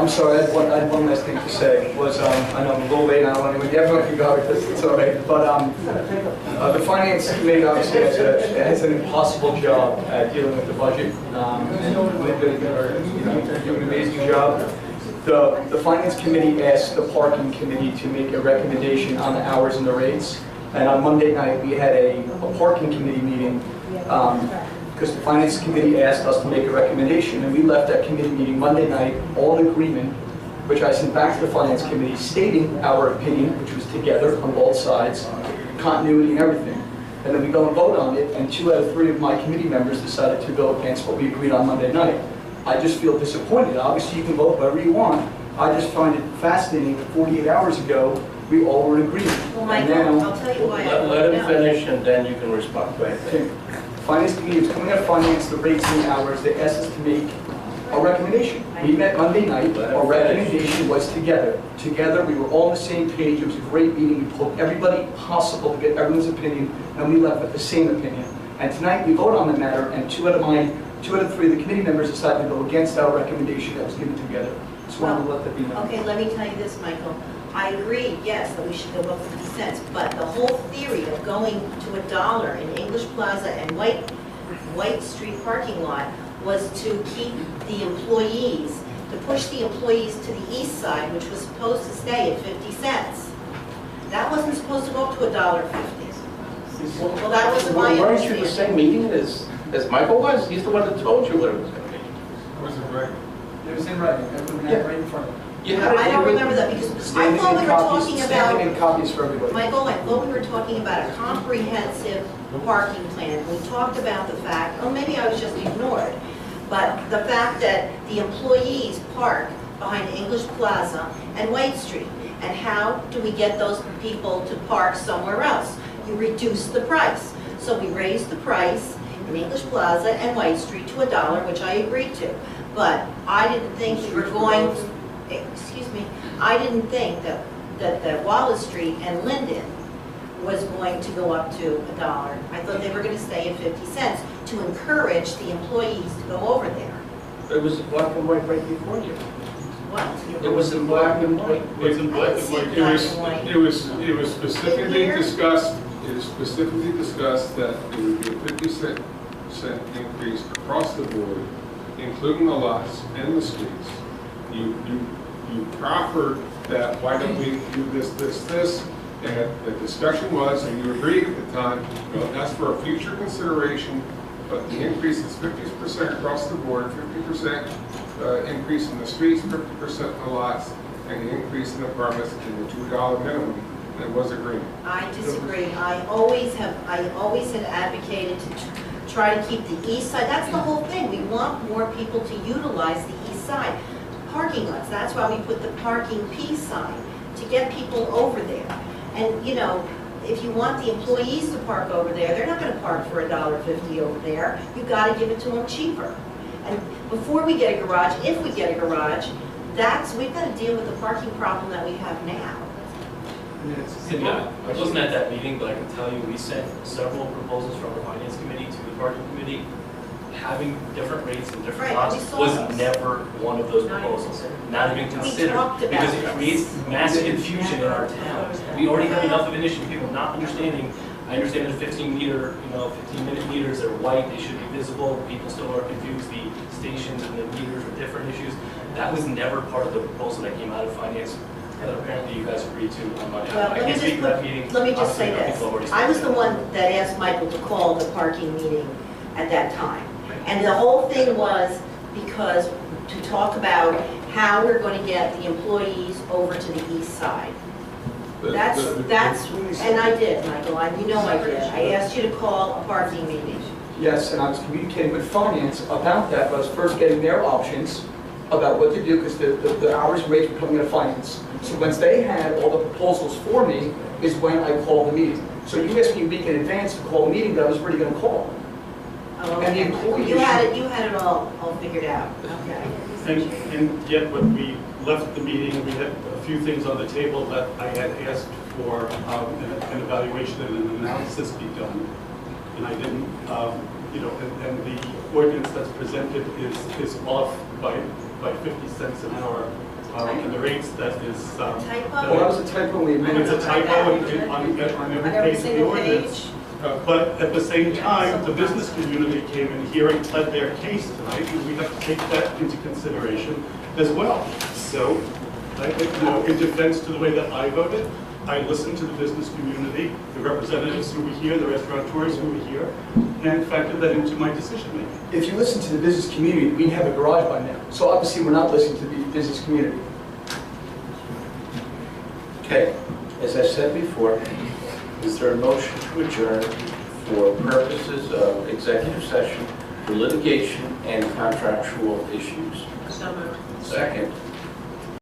I'm sorry, I had one last thing to say. I know I'm a little late, I don't want anyone, everyone can go, it's all right. But the finance committee obviously has an impossible job at dealing with the budget. And Linda are doing an amazing job. The finance committee asked the parking committee to make a recommendation on the hours and the rates. And on Monday night, we had a parking committee meeting because the finance committee asked us to make a recommendation, and we left that committee meeting Monday night all in agreement, which I sent back to the finance committee stating our opinion, which was together on both sides, continuity and everything. And then we go and vote on it, and 2 out of 3 of my committee members decided to go against what we agreed on Monday night. I just feel disappointed. Obviously, you can vote whatever you want. I just find it fascinating that 48 hours ago, we all were in agreement. Well, Michael, I'll tell you why. Let him finish, and then you can respond. Okay. Finance committee was coming out of finance, the rates and the hours. They asked us to make a recommendation. We met Monday night. Our recommendation was together. Together, we were all on the same page. It was a great meeting. We pulled everybody possible to get everyone's opinion, and we left with the same opinion. And tonight, we vote on the matter, and 2 out of 3 of the committee members decided to go against our recommendation that was given together. Just wanted to let that be known. Okay, let me tell you this, Michael. I agree, yes, that we should go up 50 cents, but the whole theory of going to $1 in English Plaza and White Street parking lot was to keep the employees, to push the employees to the east side, which was supposed to stay at 50 cents. That wasn't supposed to go up to $1.50. Well, that wasn't my Weren't you understanding. the same meeting as Michael was? He's the one that told you what it was going to be. Was it right? It was in writing. Everyone had it right in front of them. You had I don't remember that because I thought we were talking Standing in about, copies for everybody. Michael, I thought we were talking about a comprehensive parking plan. We talked about the fact, or maybe I was just ignored, but the fact that the employees park behind English Plaza and White Street. And how do we get those people to park somewhere else? You reduce the price. So we raised the price in English Plaza and White Street to $1, which I agreed to. But I didn't think we were going to, excuse me, I didn't think that Wallace Street and Linden was going to go up to $1. I thought they were going to stay at 50 cents to encourage the employees to go over there. It was black and white right before you. What? It was in black and white. It was in black and white. It was specifically discussed. It was specifically discussed that it would be a 50-cent increase across the board, including the lots and the streets. You proffered that why don't we do this, and the discussion was, and you agreed at the time, well, that's for a future consideration, but the increase is 50% across the board, 50% increase in the streets, 50% in the lots, and the increase in apartments to the $2 minimum. It was agreed. I disagree. I always had advocated to try to keep the east side. That's the whole thing. We want more people to utilize the east side. Parking lots, that's why we put the parking P sign, to get people over there. And, you know, if you want the employees to park over there, they're not going to park for $1.50 over there. You've got to give it to them cheaper. And before we get a garage, if we get a garage, we've got to deal with the parking problem that we have now. Yeah, I wasn't at that meeting, but I can tell you we sent several proposals from the finance committee to the parking committee. Having different rates and different Right, lots we saw was those. never one of those proposals. Not even considered, talked about because it this. creates massive confusion in our town. We already have enough of an issue, people not understanding. I understand the 15-minute meters, they're white, they should be visible. People still are confused. The stations and the meters are different issues. That was never part of the proposal that came out of finance that apparently you guys agreed to on Monday. Well, I can't speak for that meeting. let me just say Obviously, this. people have already I was the spoken. one that asked Michael to call the parking meeting at that time. And the whole thing was because to talk about how we're going to get the employees over to the east side. That's, and I did, Michael, you know I did. I asked you to call a parking meeting. Yes, and I was communicating with finance about that, but I was first getting their options about what to do, because the hours and rates were coming out of finance. So once they had all the proposals for me, is when I called the meeting. So you asked me a week in advance to call a meeting that I was already going to call. Oh, And the okay. employees- You had it all figured out. Okay. And yet when we left the meeting, we had a few things on the table that I had asked for an evaluation and an analysis be done. And I didn't, and the ordinance that's presented is off by by 50 cents an hour, and the rates that is, Well, that Typo? was a typo we admitted. it's a typo on every page of the ordinance. But at the same time, the business community came in here and pled their case tonight, and we have to take that into consideration as well. So, in defense to the way that I voted, I listened to the business community, the representatives who were here, the restaurateurs who were here, and factored that into my decision making. If you listen to the business community, we'd have a garage by now. So obviously, we're not listening to the business community. Okay, as I said before, is there a motion to adjourn for purposes of executive session for litigation and contractual issues? So moved. Second.